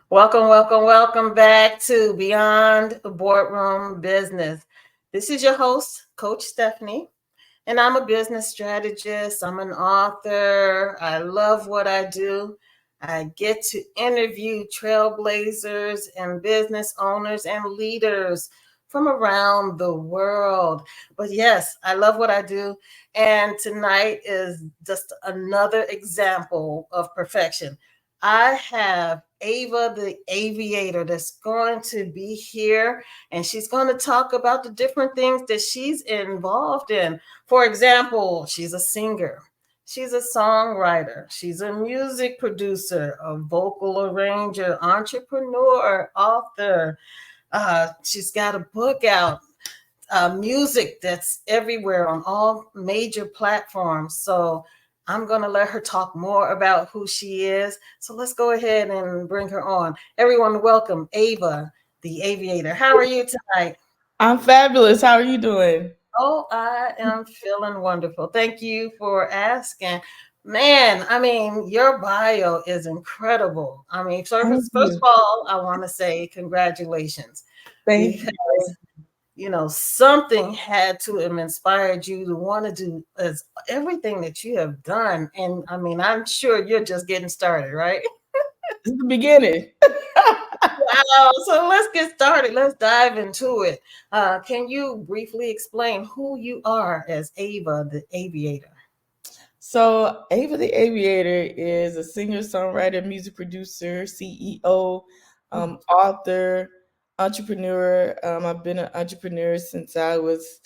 Welcome back to Beyond Boardroom Business. This is your host, Coach Stephanie, and I'm a business strategist. I'm an author. I love what I do. I get to interview trailblazers and business owners and leaders from around the world. But yes, I love what I do. And tonight is just another example of perfection. I have Ava the Aviator that's going to be here, and she's going to talk about the different things that she's involved in. For example, she's a singer, she's a songwriter, she's a music producer, a vocal arranger, entrepreneur, author. She's got a book out, music that's everywhere on all major platforms. So I'm going to let her talk more about who she is. So let's go ahead and bring her on. Everyone, welcome Ava the Aviator. How are you tonight? I'm fabulous. How are you doing? Oh, I am feeling wonderful. Thank you for asking. Man, I mean, your bio is incredible. I mean, Thank first of you. all, I want to say congratulations Thank because you. something had to have inspired you to want to do as everything that you have done. And I mean, I'm sure you're just getting started, right? It's the beginning. Wow. So let's get started. Let's dive into it. Can you briefly explain who you are as Ava the Aviator? So, Ava the Aviator is a singer, songwriter, music producer, CEO, author, entrepreneur. I've been an entrepreneur since I was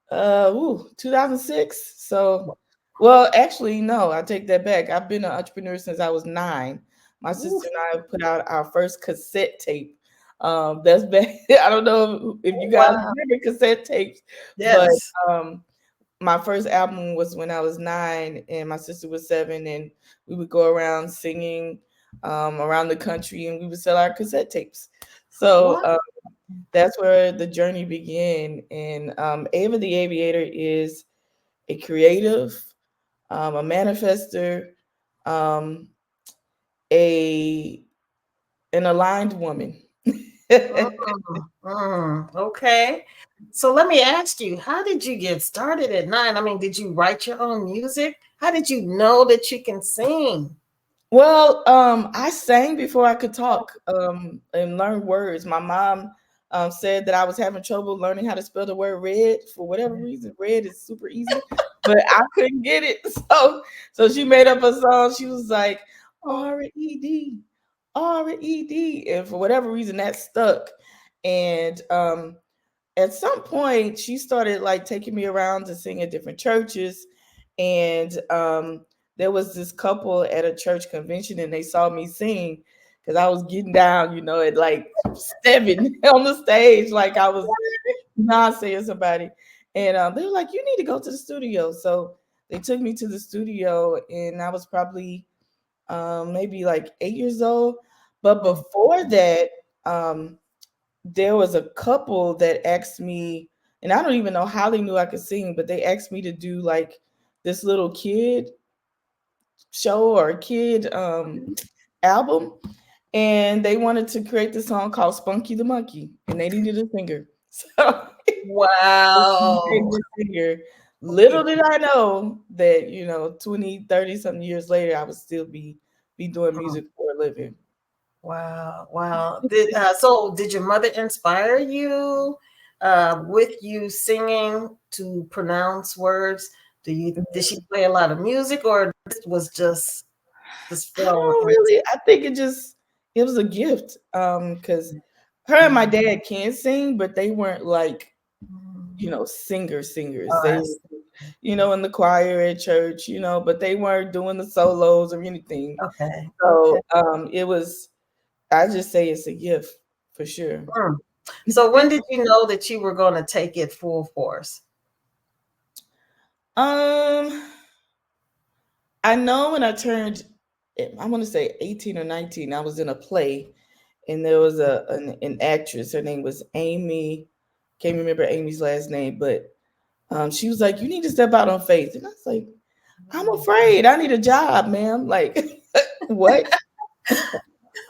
2006. So, well, actually, no, I take that back. I've been an entrepreneur since I was 9. My Ooh, sister and I put out our first cassette tape. That's back. I don't know if you guys wow. remember cassette tapes, but Yes. um, my first album was when I was 9 and my sister was 7, and we would go around singing around the country, and we would sell our cassette tapes. So Wow. that's where the journey began. And Ava the Aviator is a creative, a manifester, um, a an aligned woman. Okay. So let me ask you, how did you get started at 9? I mean, did you write your own music? How did you know that you can sing? Well, I sang before I could talk and learn words. My mom said that I was having trouble learning how to spell the word red for whatever reason. Red is super easy, but I couldn't get it. So she made up a song. She was like Red, Red, and for whatever reason that stuck. And at some point, she started like taking me around to sing at different churches, and there was this couple at a church convention, and they saw me sing because I was getting down, at like 7 on the stage, like I was not saying somebody, and they were like, "You need to go to the studio." So they took me to the studio, and I was probably maybe like 8 years old. But before that, um, there was a couple that asked me, and I don't even know how they knew I could sing, but they asked me to do like this little kid show or kid album, and they wanted to create this song called Spunky the Monkey, and they needed a singer. So they Wow. needed a singer. Little did I know that 20, 30 something years later I would still be doing music for a living. Wow, wow. Did your mother inspire you with you singing to pronounce words? Did she play a lot of music, or this was just I fell don't into? really. I think it was a gift. Because her and my dad can sing, but they weren't like singers. They I were, in the choir at church, but they weren't doing the solos or anything. okay, okay. So it was. I just say it's a gift for sure. Mm. So when did you know that you were going to take it full force? Um, I know when I turned, I want to say 18 or 19, I was in a play, and there was an actress. Her name was Amy. Can't remember Amy's last name, but she was like, "You need to step out on faith," and I was like, "I'm afraid. I need a job, ma'am." Like, what?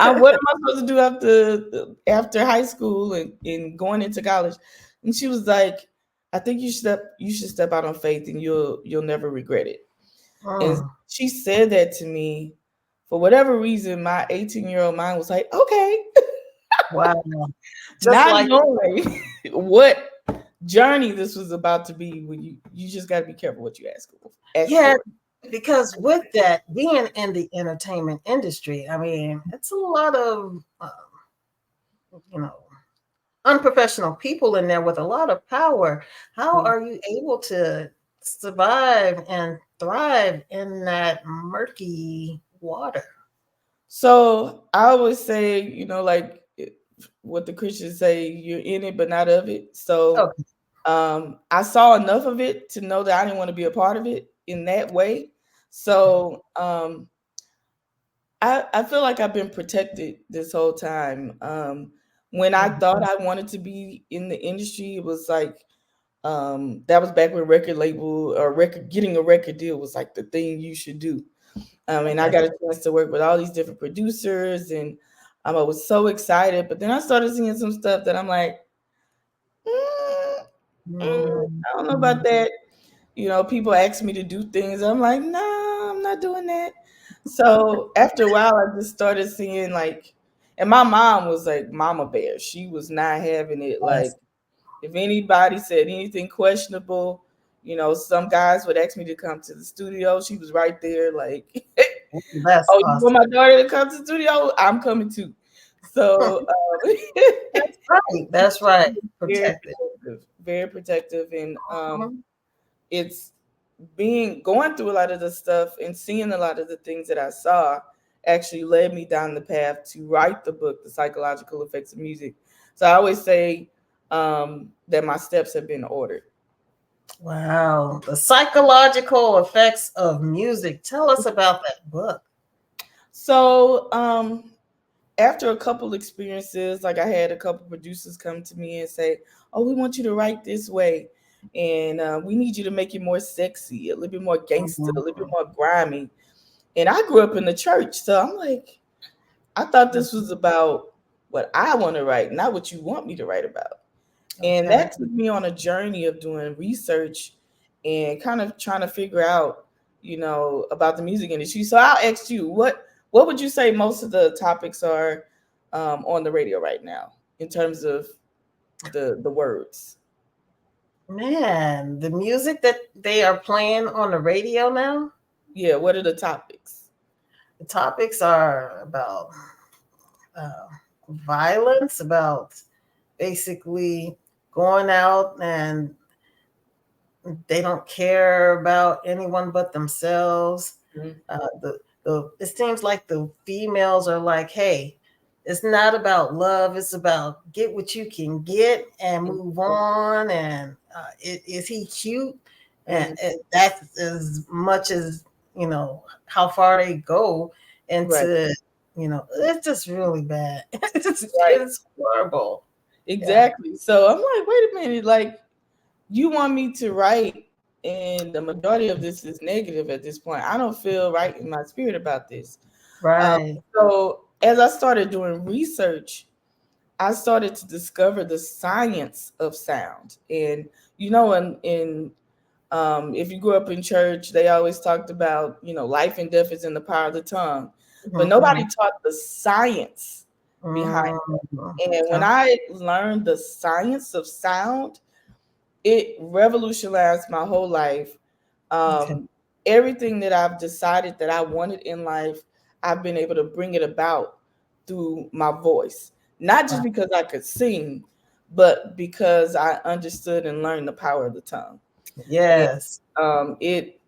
what am I supposed to do after high school and going into college? And she was like, I think you should step out on faith and you'll never regret it. And Mm, she said that to me. For whatever reason, my 18-year-old mind was like, okay, wow. Just not like, knowing what journey this was about to be. When you just got to be careful what you ask yeah, for. because with that, being in the entertainment industry, I mean, it's a lot of, you know, unprofessional people in there with a lot of power. How Mhm. are you able to survive and thrive in that murky water? So I always say, like what the Christians say, you're in it but not of it. So Okay. I saw enough of it to know that I didn't want to be a part of it in that way. So I feel like I've been protected this whole time. When I Mhm. thought I wanted to be in the industry, it was like that was back when record label or record getting a record deal was like the thing you should do. And I Okay. got a chance to work with all these different producers, and I was so excited. But then I started seeing some stuff that I'm like, mm, Mm, I don't know about that. People ask me to do things. I'm like, no, I'm not doing that. So after a while, I just started seeing like, and my mom was like mama bear. She was not having it. Like yes. if anybody said anything questionable, some guys would ask me to come to the studio. She was right there, like, That's oh, you want awesome. my daughter to come to the studio? I'm coming too. So That's right. That's right. very Protected. protective, very protective, and Mhm. it's being going through a lot of the stuff and seeing a lot of the things that I saw actually led me down the path to write the book, The Psychological Effects of Music. So I always say that my steps have been ordered. Wow. The psychological effects of music. Tell us about that book. So after a couple experiences, like I had a couple producers come to me and say, "Oh, we want you to write this way, and we need you to make it more sexy, a little bit more gangster, a little bit Mhm. more grimy." And I grew up in the church, so I'm like, I thought this was about what I want to write, not what you want me to write about. And Okay. that took me on a journey of doing research and kind of trying to figure out, about the music industry. So I'll ask you, what would you say most of the topics are on the radio right now in terms of the words? Man, the music that they are playing on the radio now, Yeah, what are the topics? the topics are about uh, violence, about basically going out and they don't care about anyone but themselves. Mhm. It seems like the females are like, hey, it's not about love. It's about get what you can get and move on. And is he cute? And Mhm. that's as much as how far they go Right, into. It's just really bad. right, It's horrible. Yeah. exactly. So I'm like, wait a minute, like you want me to write, and the majority of this is negative at this point. I don't feel right in my spirit about this. Um, Right. so as I started doing research, I started to discover the science of sound. And if you grew up in church, they always talked about life and death is in the power of the tongue, but Mhm, nobody mhm. taught the science behind Mhm. it. And when Oh, I learned the science of sound, it revolutionized my whole life. okay. Um, Everything that I've decided that I wanted in life, I've been able to bring it about through my voice. Not just Wow. because I could sing, but because I understood and learned the power of the tongue. And Yes. it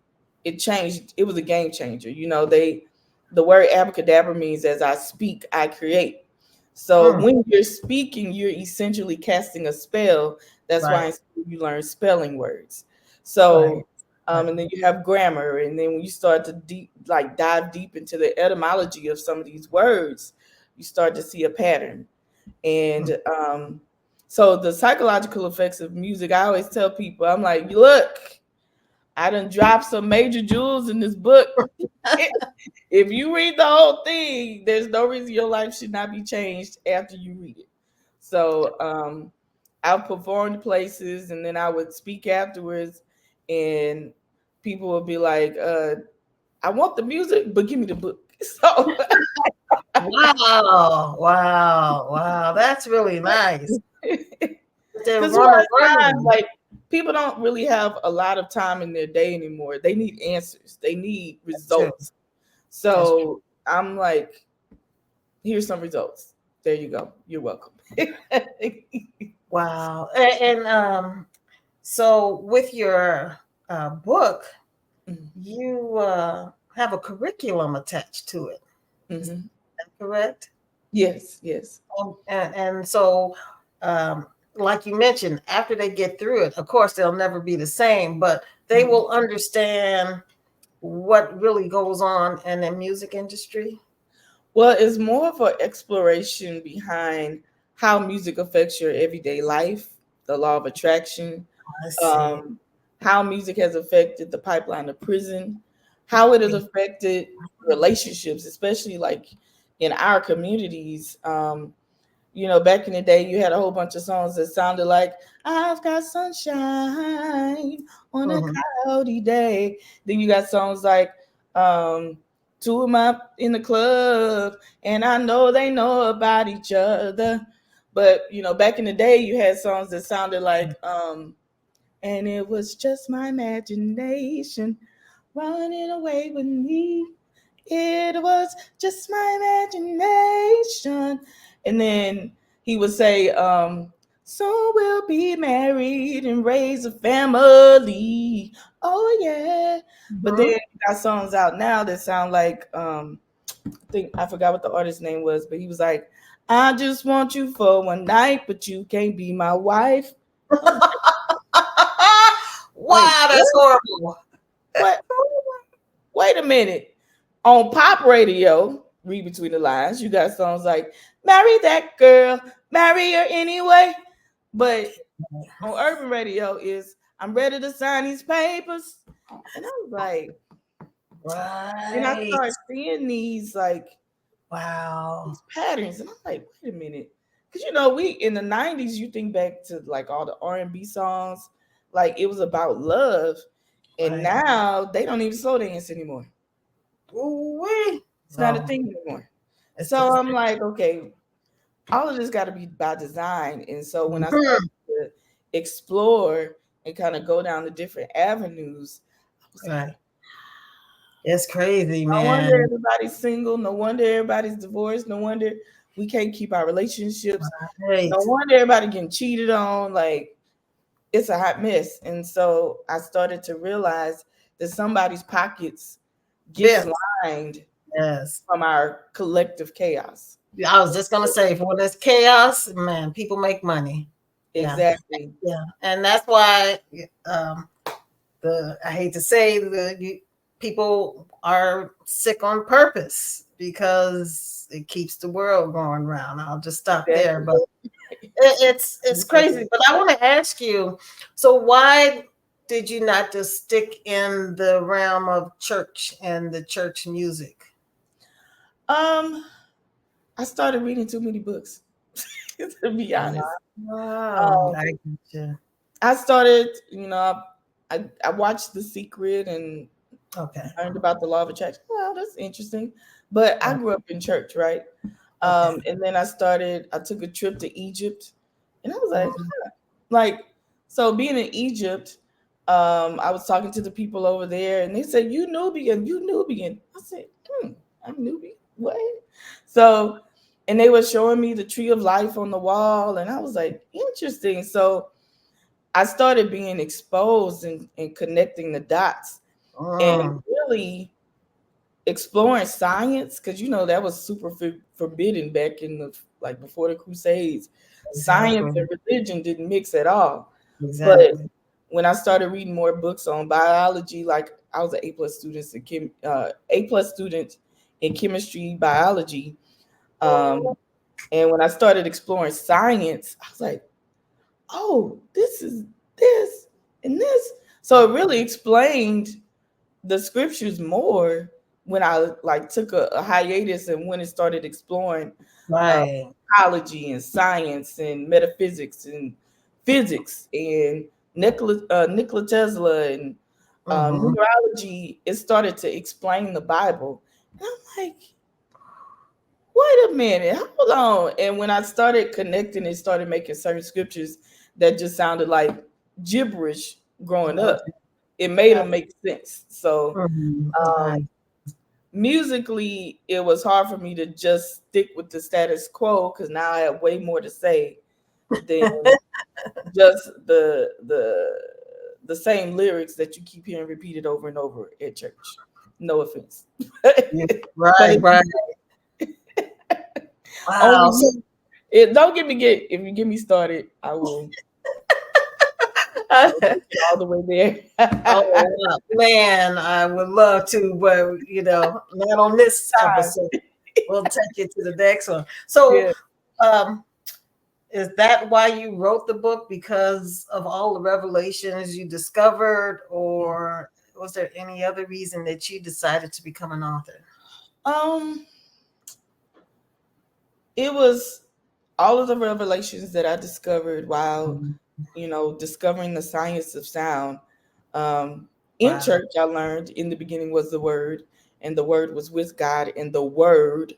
changed. It was a game changer. The word abracadabra means as I speak, I create. So Mm, when you're speaking, you're essentially casting a spell. That's why right. in school you learn spelling words. Right. So Right. and then you have grammar, and then when you start to dive deep into the etymology of some of these words, you start to see a pattern. Mm, And so the psychological effects of music, I always tell people, I'm like, look, I done dropped some major jewels in this book. If you read the whole thing, there's no reason your life should not be changed after you read it. So I've performed places and then I would speak afterwards and people would be like, I want the music, but give me the book. So Wow, wow, wow. That's really nice. They because want for to a work time, with like people don't really have a lot of time in their day anymore. They need answers. They need you. results. That's true. So I'm like, here's some results. There you go. You're welcome. Wow. And so with your book, you have a curriculum attached to it. Is Mm-hmm. that correct? Yes, yes. And so, um, like you mentioned, after they get through it, of course, they'll never be the same, but they Mhm. will understand what really goes on in the music industry. Well, it's more of an exploration behind how music affects your everyday life, the law of attraction, I see. um, how music has affected the pipeline of prison, how it has affected relationships, especially like in our communities. Back in the day, you had a whole bunch of songs that sounded like "I've got sunshine on a Mhm. cloudy day." Then you got songs like two of my in the club, and I know they know about each other. But back in the day, you had songs that sounded like and it was just my imagination running away with me. It was just my imagination. And then he would say, soon we'll be married and raise a family. Oh yeah. But then Mhm. you got songs out now that sound like I think I forgot what the artist's name was, but he was like, I just want you for one night, but you can't be my wife. I was like, Wow, that's horrible. what? Wait a minute. On pop radio, read between the lines, you got songs like Marry That Girl, Marry Her Anyway. But on urban radio is I'm ready to sign these papers. And I was like, and I Right. started seeing Wow. these patterns, and I'm like, wait a minute. Because we in the 90s, you think back to like all the R&B songs, like it was about love. And Right. now they don't even slow dance anymore. Ooh-wee. It's not a No, thing anymore. it's So just I'm like, okay, all of this got to be by design. And so when I Mhm. started to explore and kind of go down the different avenues, I was like, Right. It's crazy, no wonder man. everybody's single. No wonder everybody's divorced. No wonder we can't keep our relationships. No Right. wonder everybody getting cheated on. Like, it's a hot mess. And so I started to realize that somebody's pockets gets Yes. lined Yes. from our collective chaos. I was just gonna say, for when there's chaos, man, people make money. Yeah. Exactly. Yeah. And that's why um I hate to say people are sick on purpose because it keeps the world going round. I'll just stop there. Exactly. But it's crazy. But I want to ask you, so why did you not just stick in the realm of church and the church music? Um, I started reading too many books, to be honest. Wow, Um, I get you. I started, I watched The Secret and Okay, learned about the law of attraction. Well, that's interesting. But I grew up in church, right? okay. And then I took a trip to Egypt, and I was like, Mhm. like, so being in Egypt, I was talking to the people over there, and they said, "You Nubian, you Nubian." I said, I'm Nubian. What? So, and they were showing me the tree of life on the wall, and I was like, interesting. So I started being exposed and connecting the dots and Mm, really exploring science because that was super forbidden back in the like before the Crusades. Science exactly, and religion didn't mix at all. But exactly. when I started reading more books on biology, like I was an A plus student in chemistry, biology, um, and when I started exploring science, I was like, oh, this is this and this. So it really explained the scriptures more when I like took a hiatus and when it started exploring uh, Right. psychology and science and metaphysics and physics and Nikola Tesla and Mm-hmm. numerology. It started to explain the Bible. And I'm like, wait a minute, hold on. And when I started connecting, it started making certain scriptures that just sounded like gibberish growing up. Okay. It made them make sense. So Mm-hmm. um, musically, it was hard for me to just stick with the status quo because now I have way more to say than just the same lyrics that you keep hearing repeated over and over at church. No offense, Yeah. but Right. it's Right. Wow. only So, me. It don't get if you get me started, I will take it all the way there. oh wow. Man, I would love to, but not on this Time. episode. We'll take you to the next one. So, Yeah. um, is that why you wrote the book? Because of all the revelations you discovered, or was there any other reason that you decided to become an author? Um, it was all of the revelations that I discovered while, Mhm. discovering the science of sound. Um, in Wow. church, I learned in the beginning was the Word, and the Word was with God, and the Word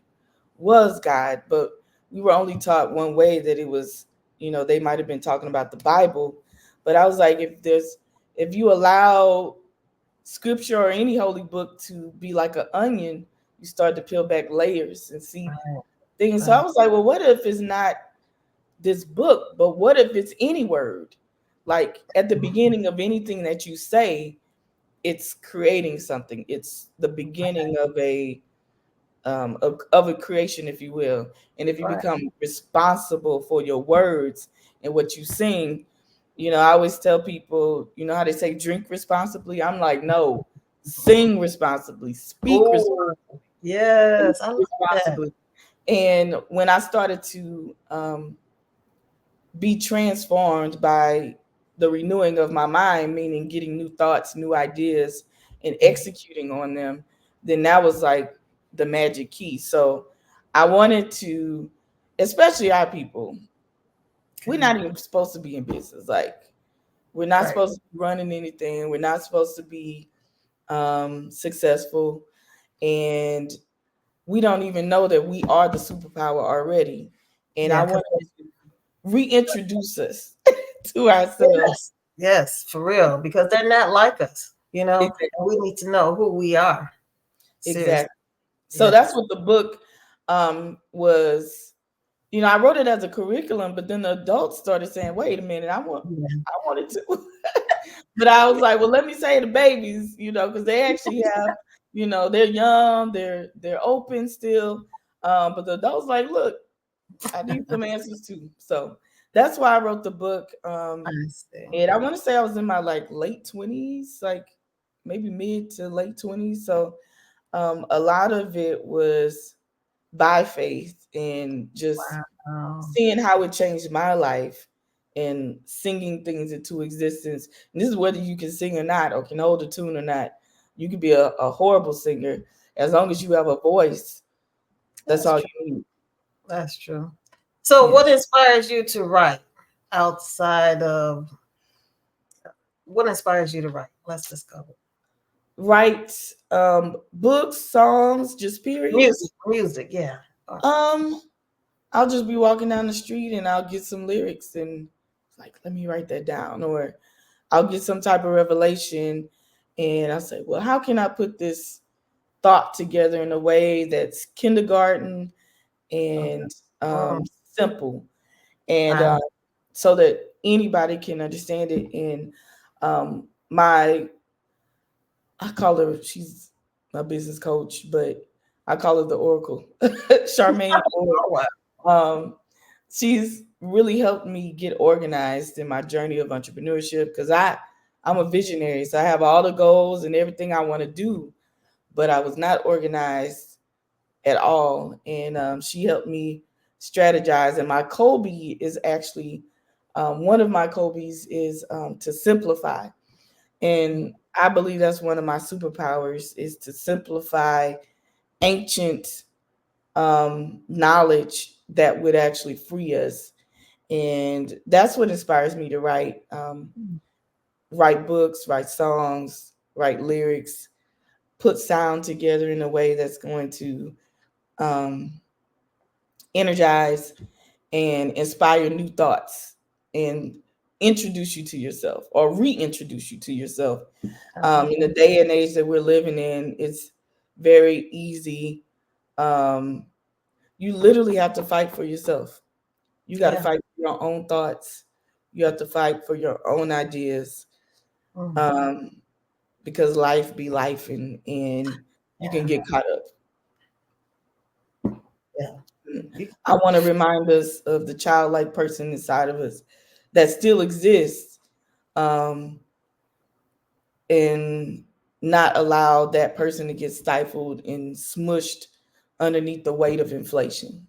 was God. But we were only taught one way that it was, they might have been talking about the Bible. But I was like, if you allow scripture or any holy book to be like an onion, you start to peel back layers and see Right. things. So I Right. was like, well, what if it's not this book, but what if it's any word? Like at the beginning of anything that you say, it's creating something. It's the beginning of a creation, if you will. And if you Right. become responsible for your words and what you sing, I always tell people, how they say drink responsibly. I'm like, no, sing responsibly, speak Oh, yes. I like that. responsibly. And when I started to be transformed by the renewing of my mind, meaning getting new thoughts, new ideas, and executing on them, then that was like the magic key. So I wanted to, especially our people, we're Okay. not even supposed to be in business. Like, we're not Right. supposed to be running anything. We're not supposed to be successful. And we don't even know that we are the superpower already. And I Yeah. 'Cause wanted to reintroduce us to ourselves. yes, yes, for real. Because they're not like us, Exactly. and we need to know who we are. Seriously. Exactly. So that's Yes. what the book was. I wrote it as a curriculum, but then the adults started saying, "Wait a minute, Yeah. I wanted to." But I was like, "Well, let me say the babies, because they actually have, they're young, they're open still." But the adults like, "Look, I need some answers too." So that's why I wrote the book. I see. And I want to say I was in my like late 20s, like maybe mid to late 20s. So a lot of it was by faith and just Wow. seeing how it changed my life and singing things into existence. And this is whether you can sing or not, or can hold a tune or not. You can be a horrible singer as long as you have a voice. That's That's all true. you need. That's true. So, Yeah. what inspires you to write outside of what inspires you to write? Let's discover Write books, songs, just period. music. Music, yeah. Oh, Um, I'll just be walking down the street and I'll get some lyrics and like, let me write that down. Or I'll get some type of revelation and I'll say, well, how can I put this thought together in a way that's kindergarten okay. and Mm, simple, and I, so that anybody can understand it. And my I call her, she's my business coach, but I call her the Oracle, Charmaine Orr. oh, wow. Um, she's really helped me get organized in my journey of entrepreneurship because I'm a visionary, so I have all the goals and everything I want to do, but I was not organized at all. And she helped me strategize. And my Kobe is actually one of my Kobe's is to simplify. And I believe that's one of my superpowers is to simplify ancient knowledge that would actually free us. And that's what inspires me to write books, write songs, write lyrics, put sound together in a way that's going to um, energize and inspire new thoughts and introduce you to yourself or reintroduce you to yourself. In the day and age that we're living in, it's very easy. Um, you literally have to fight for yourself. You got to Yeah. fight for your own thoughts. You have to fight for your own ideas, Mm. um, because life be life, and you can Yeah. get caught up. Yeah. You- I want to remind us of the childlike person inside of us that still exists, um, and not allow that person to get stifled and smushed underneath the weight of inflation.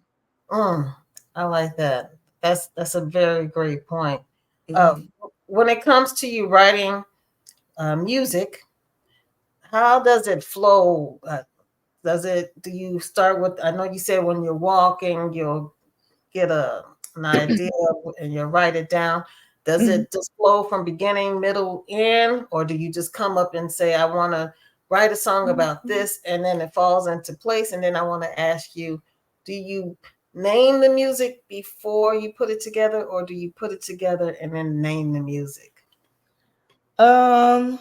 Mm, I like that. That's a very great point. Uh, Mhm. when it comes to you writing music, how does it flow? Does it? Do you start with? I know you said when you're walking, you'll get an idea and you write it down. Does Mhm. it just flow from beginning, middle, end, or do you just come up and say, I want to write a song about this, and then it falls into place? And then I want to ask you, do you name the music before you put it together, or do you put it together and then name the music? Um,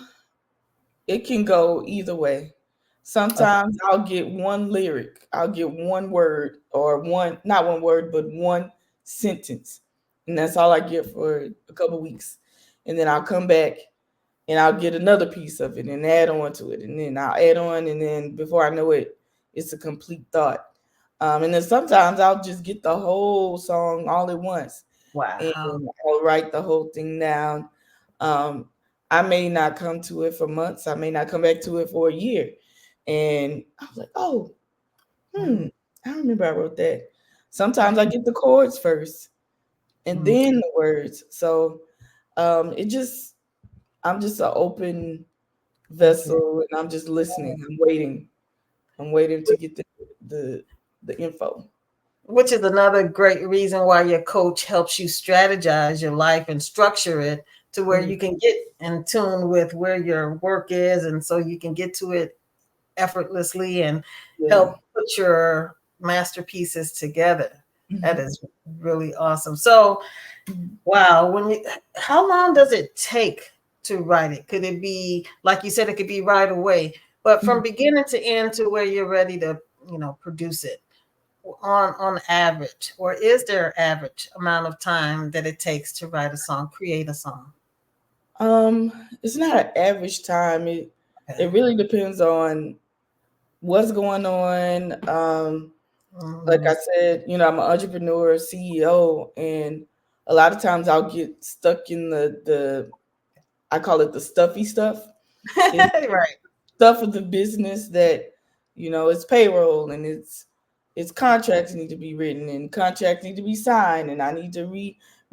it can go either way. Okay. Sometimes I'll get one lyric, I'll get one word, or one, not one word, but one sentence. And that's all I get for a couple weeks. And then I'll come back and I'll get another piece of it and add on to it. And then I'll add on. And then before I know it, it's a complete thought. And then sometimes I'll just get the whole song all at once Wow. and I'll write the whole thing down. Um, I may not come to it for months. I may not come back to it for a year. And I was like, oh, Mhm. I remember I wrote that. Sometimes Right. I get the chords first and Mhm. then the words. So it just, I'm just an open Okay. vessel and I'm just listening. I'm waiting. I'm waiting to get the, the info. Which is another great reason why your coach helps you strategize your life and structure it to where Mhm. you can get in tune with where your work is, and so you can get to it effortlessly and Yeah. help put your masterpieces together. That Mhm. is really awesome. So Mhm. wow, how long does it take to write it? Could it be, like you said, it could be right away, but from Mhm. beginning to end to where you're ready to, produce it, on average, or is there an average amount of time that it takes to write a song, create a song? It's not an average time. Okay. It really depends on what's going on. Like Mhm. I said, I'm an entrepreneur, CEO, and a lot of times I'll get stuck in the I call it the stuffy stuff. It's Right. stuff of the business that it's payroll and it's contracts need to be written and contracts need to be signed and I need to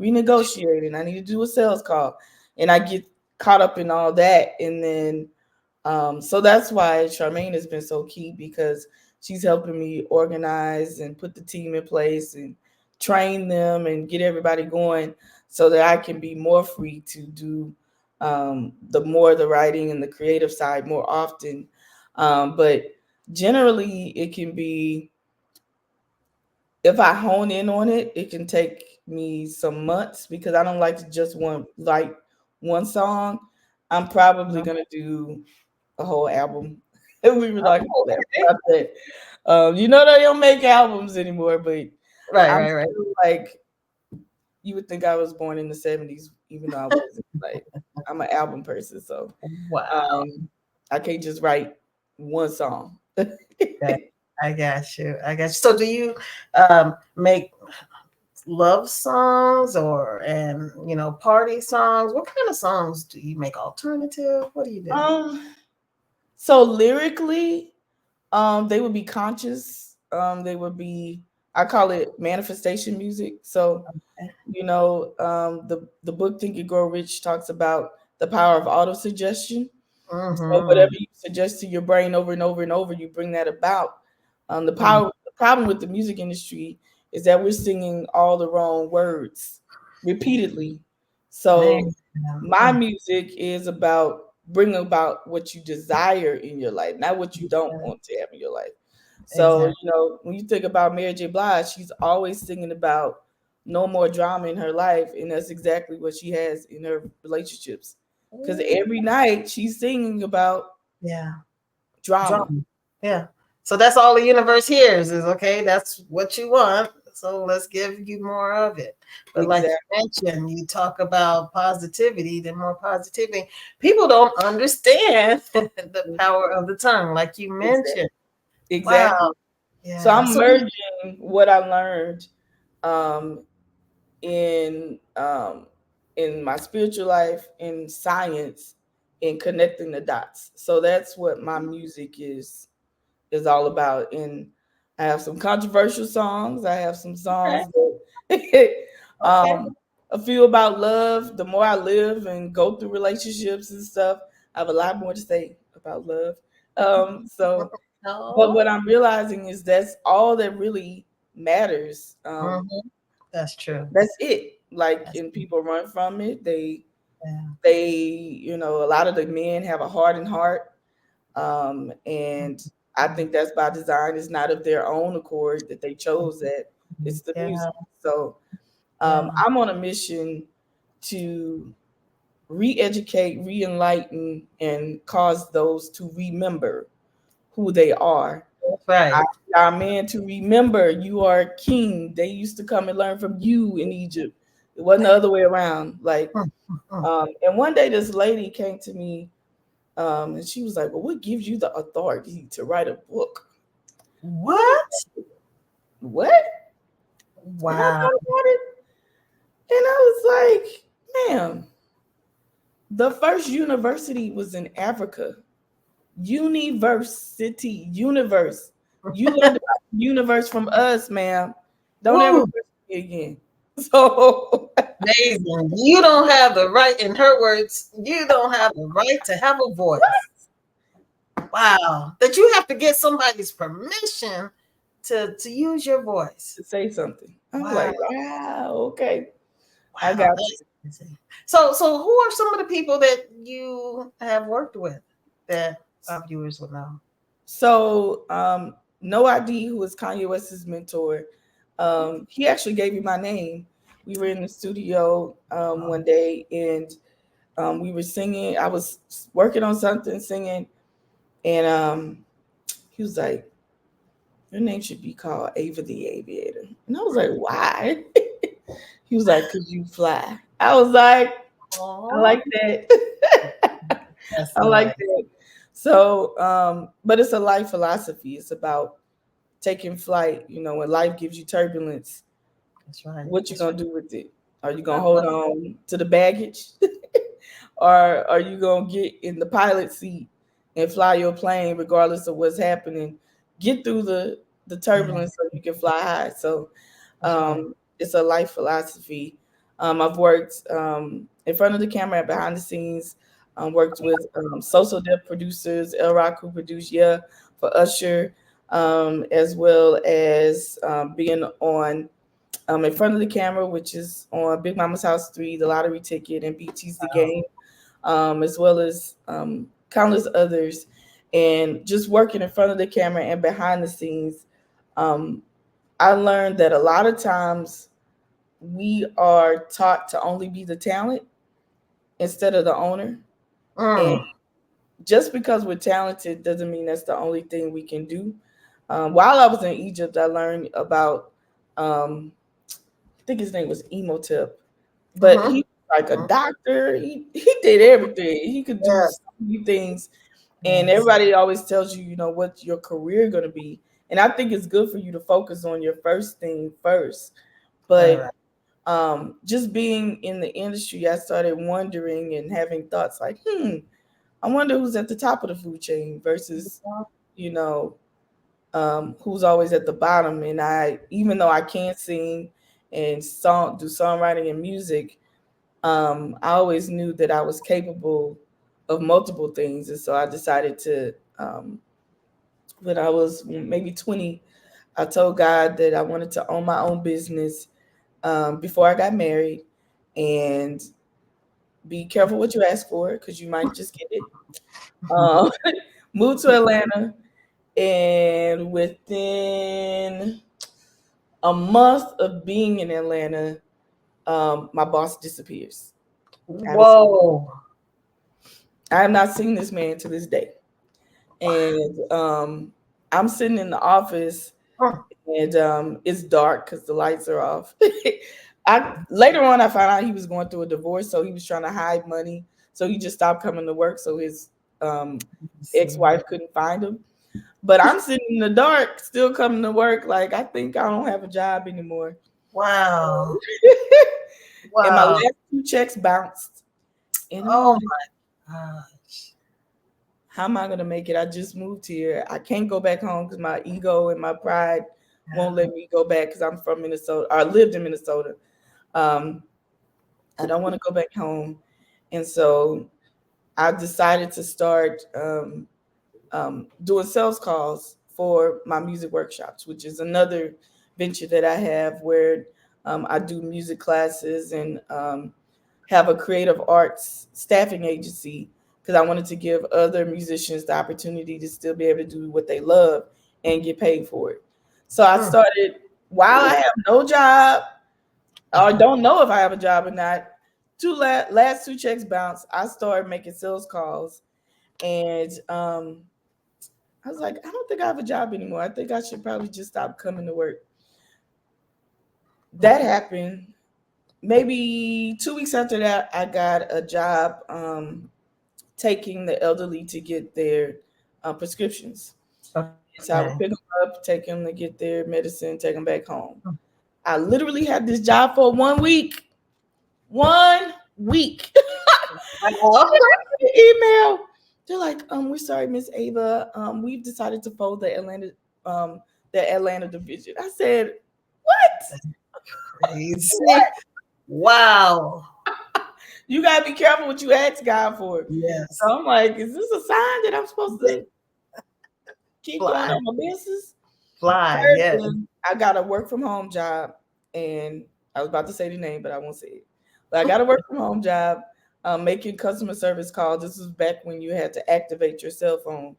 renegotiate and I need to do a sales call and I get caught up in all that and then so that's why Charmaine has been so key because she's helping me organize and put the team in place and train them and get everybody going so that I can be more free to do the writing and the creative side more often. But generally, it can be if I hone in on it, it can take me some months because I don't like to just one song. I'm probably Mhm. gonna do a whole album. And we were like Oh, okay. about that. They don't make albums anymore, but Right, I'm right, right. still like you would think I was born in the '70s, even though I wasn't. Like I'm an album person, so Wow. um, I can't just write one song. Okay. I got you. I got you. So do you make love songs and party songs? What kind of songs do you make? Alternative? What do you do? um, so lyrically, they would be conscious. They would be I call it manifestation music. So Okay. the book Think and Grow Rich talks about the power of auto suggestion. So Mm-hmm. whatever you suggest to your brain over and over and over, you bring that about. Mm-hmm. The problem with the music industry is that we're singing all the wrong words repeatedly. So Man. my music is about bringing about what you desire in your life, not what you don't Yeah, want to have in your life. So, exactly. when you think about Mary J. Blige, she's always singing about no more drama in her life, and that's exactly what she has in her relationships. Because every night she's singing about Yeah. drama. Drama. Yeah. So that's all the universe hears is okay, that's what you want. So let's give you more of it. But like Exactly. you mentioned, you talk about positivity, the more positivity. People don't understand the power of the tongue, like you Exactly. mentioned. Exactly. Wow. So Yeah. I'm So merging what I learned um, in my spiritual life, in science, in connecting the dots. So that's what my music is all about. And I have some controversial songs. I have some okay. songs that Okay. a few about love. The more I live and go through relationships and stuff, I have a lot more to say about love. But No. what I'm realizing is that's all that really matters. Mhm. That's true. That's it. Like, That's and people run from it. yeah. A lot of the men have a hardened heart, and I think that's by design. It's not of their own accord that they chose that. It's the Yeah. music. So Yeah. I'm on a mission to re-educate, re-enlighten, and cause those to remember who they are. That's right. Our men to remember you are a king. They used to come and learn from you in Egypt. It wasn't the other way around. Like, Mm, mm, mm. and one day this lady came to me, and she was like, "Well, what gives you the authority to write a book?" And I was What? like, "What?" And I Wow. thought about it, and I was like, "Ma'am, the first university was in Africa. University, universe. You learned about the universe from us, ma'am. Don't ever Woo. question me again." So Amazing. You don't have the right, in her words, you don't have the right to have a voice. Wow. That you have to get somebody's permission to use your voice. to say something, I'm Wow. like, wow, okay, I Wow. got you. That's amazing. So who are some of the people that you have worked with that our viewers will know? So, No ID, who was Kanye West's mentor, he actually gave me my name. We were in the studio one day, and we were singing. I was working on something, singing, and he was like, "Your name should be called Ava the Aviator." And I was like, "Why?" He was like, "Cause you fly." I was like, "I Oh, like that." that's I like nice. that. So, but it's a life philosophy. It's about taking flight. When life gives you turbulence, That's right. what you That's gonna do with it? Are you right. gonna hold on to the baggage, or are you gonna get in the pilot seat and fly your plane regardless of what's happening? Get through the Yeah, turbulence so you can fly high. So, that's right. it's a life philosophy. I've worked in front of the camera and behind the scenes. Worked with social dev producers, El Rock, who produced Yeah for Usher, as well as being on in front of the camera, which is on Big Mama's House 3, The Lottery Ticket, and BT's The Wow. Game, as well as countless others. And just working in front of the camera and behind the scenes, um, I learned that a lot of times we are taught to only be the talent instead of the owner. And Mm. just because we're talented doesn't mean that's the only thing we can do. While I was in Egypt, I learned about, I think his name was Emotep, but Mm-hmm. he was like a Mm-hmm. doctor. He did everything. He could do Yes. so many things, and Yes. everybody always tells you, what your career going to be. And I think it's good for you to focus on your first thing first. Right. But Right. just being in the industry, I started wondering and having thoughts like, I wonder who's at the top of the food chain versus, you know, who's always at the bottom. And even though I can't sing and do songwriting and music, I always knew that I was capable of multiple things, and so I decided to. When I was maybe 20, I told God that I wanted to own my own business before I got married, and be careful what you ask for because you might just get it. Um, moved to Atlanta, and within a month of being in Atlanta, my boss disappears. I haven't seen, Whoa. I have not seen this man to this day. And I'm sitting in the office, Huh. and it's dark because the lights are off. I later on I found out he was going through a divorce, so he was trying to hide money. So he just stopped coming to work, so his um, Let's see. ex-wife couldn't find him. But I'm sitting in the dark, still coming to work. Like I think I don't have a job anymore. Wow. And my Wow. last two checks bounced, and I'm Oh like, my gosh. how am I gonna make it? I just moved here. I can't go back home because my ego and my pride won't let me go back because I'm from Minnesota. I lived in Minnesota. Um, I don't want to go back home, and so I decided to start doing sales calls for my music workshops, which is another venture that I have where I do music classes and have a creative arts staffing agency because I wanted to give other musicians the opportunity to still be able to do what they love and get paid for it. So I Hmm. started while I have no job or don't know if I have a job or not. Last two checks bounced. I started making sales calls, and I was like, I don't think I have a job anymore. I think I should probably just stop coming to work. That happened. Maybe 2 weeks after that, I got a job taking the elderly to get their prescriptions. So I would Okay. pick them up, take them to get their medicine, take them back home. I literally had this job for 1 week. 1 week. Wow. Email. They're like, we're sorry, Miss Ava. We've decided to fold the Atlanta division. I said, what? Crazy. Wow. You gotta be careful what you ask God for. Yes. So I'm like, is this a sign that I'm supposed to keep going Fly. on my business? Fly. Yes. First, I got a work from home job, and I was about to say the name, but I won't say it. But I got a work from home job, making customer service calls. This was back when you had to activate your cell phone.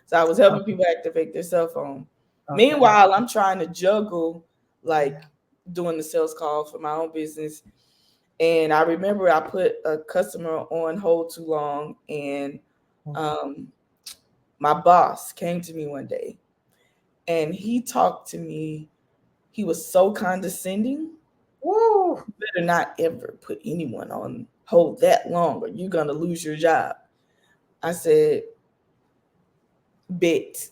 So I was helping Okay. people activate their cell phone. Okay. Meanwhile, I'm trying to juggle like doing the sales call for my own business. And I remember I put a customer on hold too long, and um, my boss came to me one day and he talked to me. He was so condescending. Woo. You better not ever put anyone on hold that long or you're gonna lose your job. I said, bet.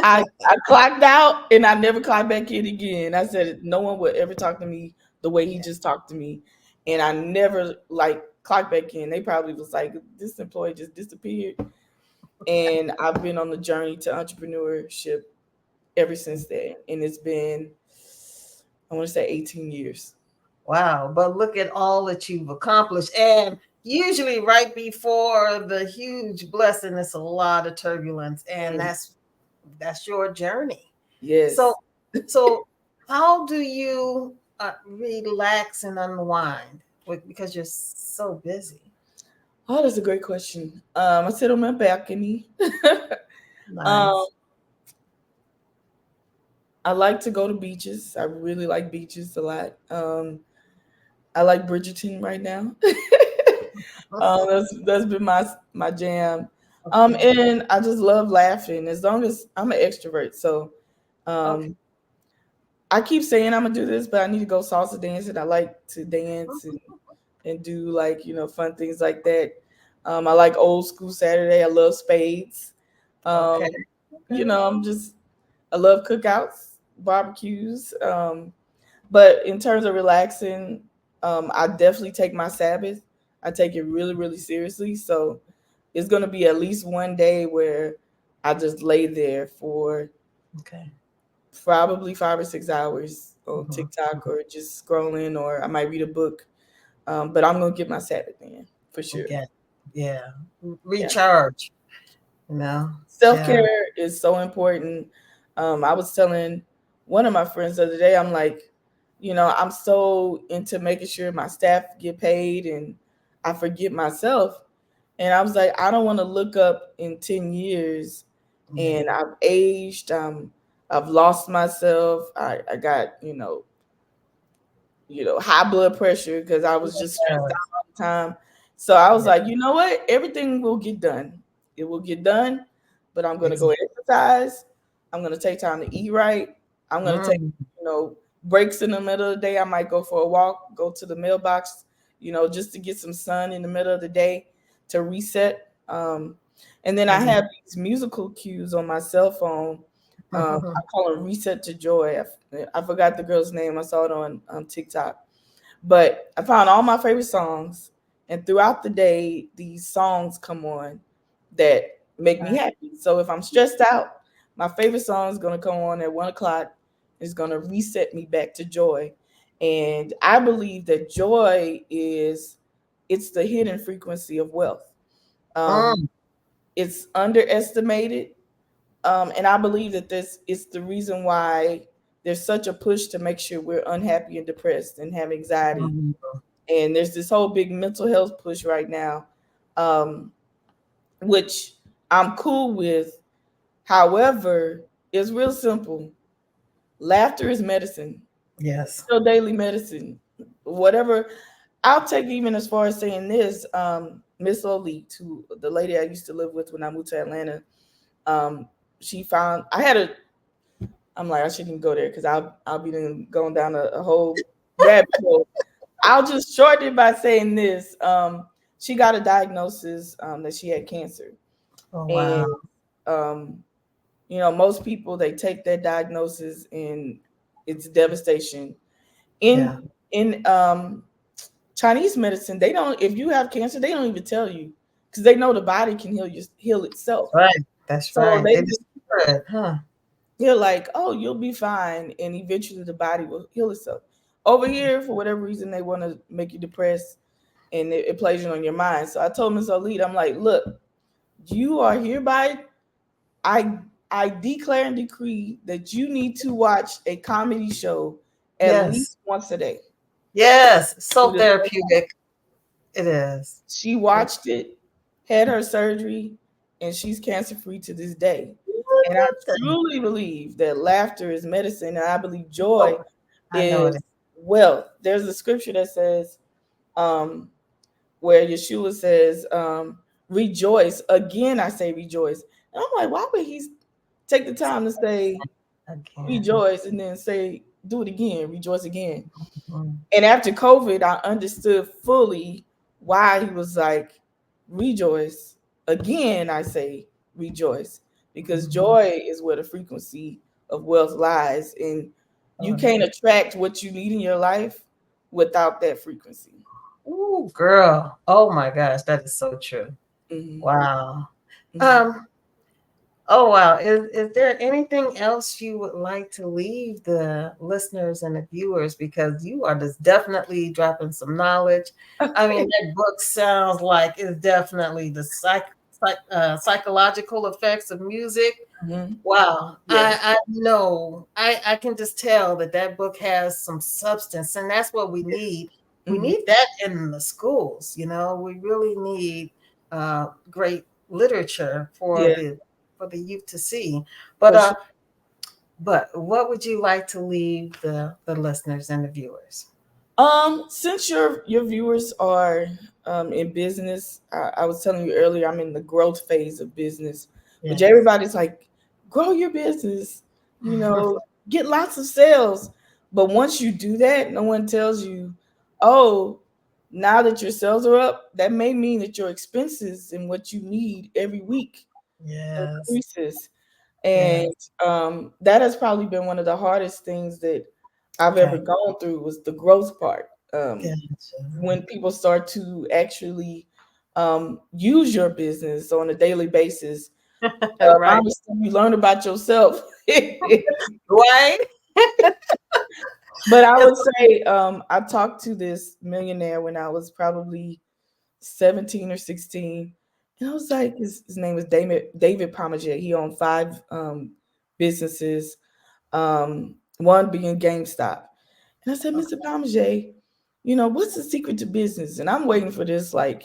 I clocked out and I never clocked back in again. I said no one would ever talk to me the way he just talked to me. And I never like clocked back in. They probably was like, this employee just disappeared. And I've been on the journey to entrepreneurship ever since then. And it's been, I want to say 18 years. Wow. But look at all that you've accomplished. And usually right before the huge blessing, it's a lot of turbulence. And Mm, that's your journey. So yes. so how do you relax and unwind because you're so busy? Oh, that's a great question. I sit on my balcony. um, Nice. I like to go to beaches. I really like beaches a lot. I like Bridgerton right now. That's been my jam. Okay. And I just love laughing. As long as I'm an extrovert, so Okay. um, I keep saying I'm gonna do this, but I need to go salsa dancing. I like to dance and do like fun things like that. I like old school Saturday. I love spades. Um, Okay. Okay. I'm just I love cookouts, barbecues. But in terms of relaxing, I definitely take my Sabbath. I take it really, really seriously. So it's gonna be at least one day where I just lay there for Okay. probably 5 or 6 hours on Mhm. TikTok or just scrolling, or I might read a book. But I'm gonna get my Sabbath in for sure. Yeah. Yeah. Yeah. Recharge, you know. Yeah. Self-care is so important. I was telling one of my friends the other day, I'm like, I'm so into making sure my staff get paid and I forget myself. And I was like, I don't want to look up in 10 years Yeah. and I've aged, I've lost myself. I got, high blood pressure because I was just stressed Yes. out all the time. So I was Yeah. like, you know what? Everything will get done. It will get done, but I'm gonna go Exactly. exercise. I'm gonna take time to eat right. I'm gonna take, Mm. breaks in the middle of the day. I might go for a walk, go to the mailbox, just to get some sun in the middle of the day to reset. And then I Yeah. have these musical cues on my cell phone. I call them Reset to Joy. I forgot the girl's name. I saw it on TikTok. But I found all my favorite songs, and throughout the day, these songs come on that make me happy. So if I'm stressed out, my favorite song is gonna come on at 1 o'clock. It's gonna reset me back to joy, and I believe that joy it's the hidden frequency of wealth. Um, Mm. it's underestimated, and I believe that this is the reason why there's such a push to make sure we're unhappy and depressed and have anxiety. Mm. And there's this whole big mental health push right now, um, which I'm cool with. However, it's real simple. Laughter is medicine. Yes. Your daily medicine. Whatever. I'll take even as far as saying this. Miss Oli, to the lady I used to live with when I moved to Atlanta. Um, she found I had a I'm like, I shouldn't go there because I'll be going down a whole rabbit hole. I'll just shorten it by saying this. She got a diagnosis that she had cancer, Oh and wow. um, most people they take that diagnosis and it's devastation. Yeah. In Chinese medicine, they don't. If you have cancer, they don't even tell you because they know the body can heal itself. Right. That's So right. they They just it, huh? They're like, oh, you'll be fine. And eventually the body will heal itself. Over here, for whatever reason, they want to make you depressed and it plays you on your mind. So I told Miss Olid, I'm like, look, you are hereby, I I declare and decree that you need to watch a comedy show at least Yes. once a day. Yes. So Through this whole time. therapeutic. It is. She It, watched it, had her surgery, and she's cancer free to this day. And I what? truly believe that laughter is medicine, and I believe Oh, joy I know is it. wealth. There's a scripture that says, um, where Yeshua says, rejoice. Again, I say rejoice. And I'm like, why would he take the time to say Again. rejoice and then say, do it again, rejoice again? Mm. And after COVID, I understood fully why he was like, rejoice. Again, I say rejoice. Because Mhm. joy is where the frequency of wealth lies. And you Oh, can't attract what you need in your life without that frequency. ooh, girl. Oh my gosh, that is so true. Mhm, Wow. mhm. Um, oh wow. Is there anything else you would like to leave the listeners and the viewers? Because you are just definitely dropping some knowledge. I mean, that book sounds like it's definitely the psychological effects of music. Mhm. Wow. Yes. I know. I can just tell that that book has some substance, and that's what we need. We Mhm. need that in the schools. You know, we really need great literature Yeah, for the youth to see. But for sure. what would you like to leave the listeners and the viewers? Since your viewers are in business, I was telling you earlier, I'm in the growth phase of business, which Yes. everybody's like, grow your business, you know, get lots of sales. But once you do that, no one tells you, oh, now that your sales are up, that may mean that your expenses and what you need every week Yes. increases. Yes. And that has probably been one of the hardest things that I've ever Okay. gone through was the growth part. Gotcha. When people start to actually use your business on a daily basis, Right. honestly, you learn about yourself. Right. But I And would say I talked to this millionaire when I was probably 17 or 16. And I was like, his name was David Pomage. He owned five businesses, one being GameStop. And I said, okay, Mr. Pomage, what's the secret to business? And I'm waiting for this like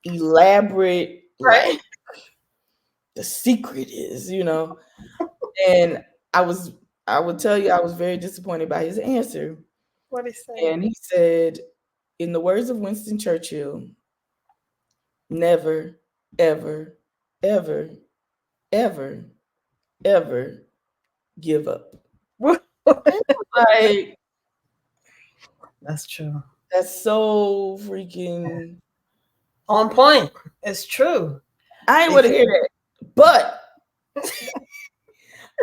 elaborate, right. like the secret is, And I was, I would tell you, I was very disappointed by his answer. What do you say? And he said, in the words of Winston Churchill, never, ever, ever, ever, ever give up. And like, That's true. that's so freaking. On point. It's true. I ain't want If to hear that. But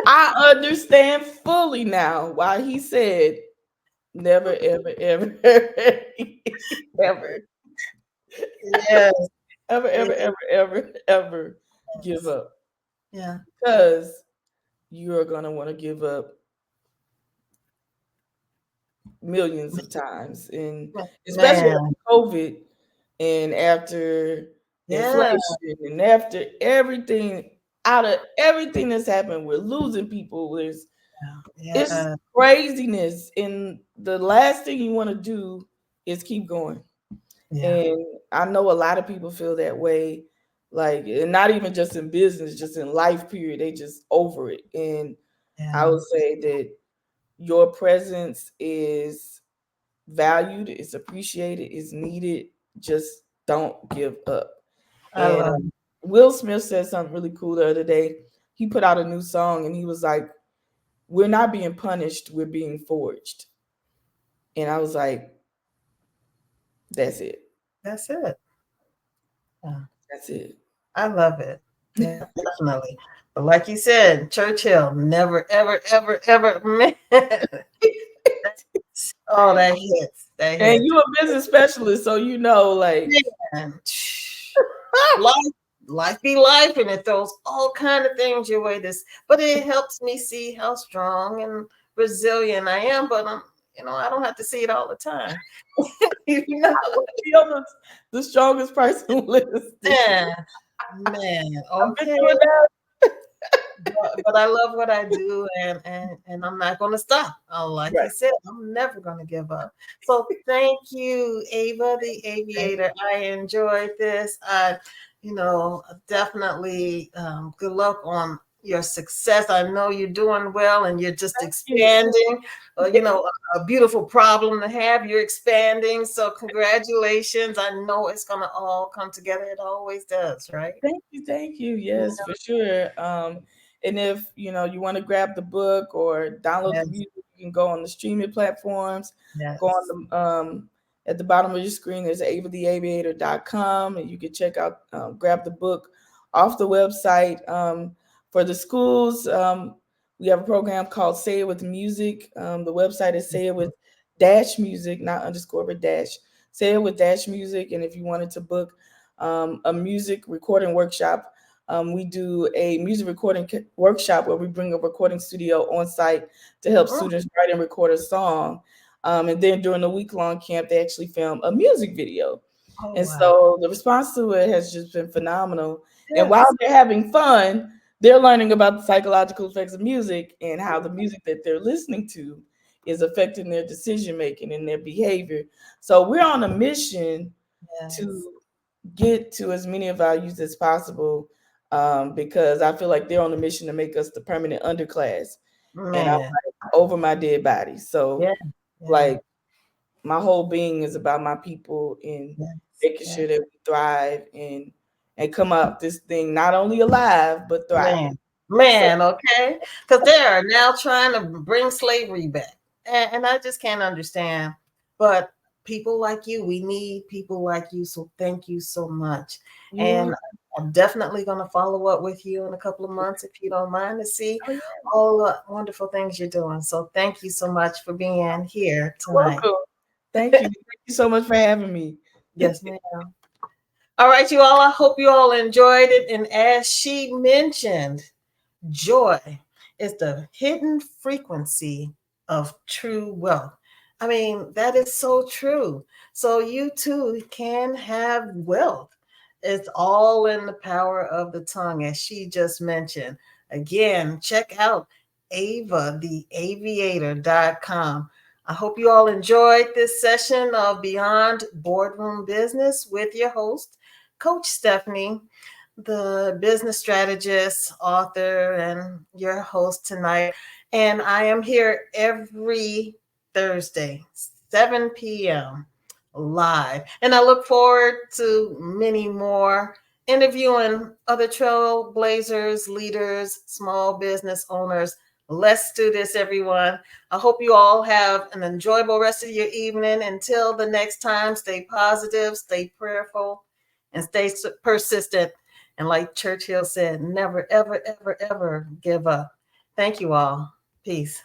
I understand fully now why he said never, ever, ever, ever, yes, ever, yeah, ever, ever, ever, ever give up. yeah, Because you're going to want to give up millions of times. And especially man, after COVID and after yeah, inflation and after everything, out of everything that's happened, we're losing people. It's yeah, craziness. And the last thing you want to do is keep going. yeah, And I know a lot of people feel that way, like, and not even just in business, just in life, period. They just over it. And I yeah. would say that your presence is valued, it's appreciated, it's needed. Just don't give up. I And love Will Smith said something really cool the other day. He put out a new song and he was like, we're not being punished, we're being forged. And I was like, that's it. that's it. Yeah, That's it. I love it. Yeah, definitely. But like you said, Churchill, never, ever, ever, ever, man. Oh, that hits. That And hits. you a business specialist, so like Man. Life, life be life, and it throws all kind of things your way. But it helps me see how strong and resilient I am. But I don't have to see it all the time. you know, be on the strongest person list. man, man. I've been Okay, doing that. but I love what I do, and I'm not going to stop. Like you Right. said, I'm never going to give up. So thank you, Ava the Thank Aviator. I enjoyed this. Definitely good luck on your success. I know you're doing well, and you're just you. expanding. A beautiful problem to have. You're expanding, so congratulations. I know it's going to all come together. It always does, right? Thank you. Yes, for sure. And if you want to grab the book or download the Yes, music, you can go on the streaming platforms. Go on yes. the at the bottom of your screen. There's avatheaviator.com, and you can check out grab the book off the website. For the schools, we have a program called Say It with Music. The website is Say It with Dash Music, not underscore but dash. Say It with Dash Music, and if you wanted to book a music recording workshop. We do a music recording workshop where we bring a recording studio on site to help Oh, students write and record a song. And then during the week-long camp, they actually film a music video. oh And wow. so the response to it has just been phenomenal. And while Yes. they're having fun, they're learning about the psychological effects of music and how the music that they're listening to is affecting their decision making and their behavior. So we're on a mission to Yes. get to as many of our youth as possible, because I feel like they're on a mission to make us the permanent underclass. And I'm Man. like, over my dead body. So, Yeah. Yeah. like, my whole being is about my people and Yes. making Yeah. sure that we thrive and come out this thing not only alive but thriving. Man. So, Man. Okay. Because they are now trying to bring slavery back, and I just can't understand. But people like you, we need people like you. So thank you so much. you're And welcome. I'm definitely going to follow up with you in a couple of months if you don't mind to see Oh, yeah, all the wonderful things you're doing. So thank you so much for being here you're tonight. welcome. Thank you. Thank you so much for having me. Yes, ma'am. All right, you all. I hope you all enjoyed it. And as she mentioned, joy is the hidden frequency of true wealth. I mean, that is so true. So you too can have wealth. It's all in the power of the tongue, as she just mentioned. Again, check out avatheaviator.com. I hope you all enjoyed this session of Beyond Boardroom Business with your host, Coach Stephanie, the business strategist, author, and your host tonight. And I am here every Thursday, 7 p.m. live. And I look forward to many more interviewing other trailblazers, leaders, small business owners. Let's do this, everyone. I hope you all have an enjoyable rest of your evening. Until the next time, stay positive, stay prayerful, and stay persistent. And like Churchill said, never, ever, ever, ever give up. Thank you all. Peace.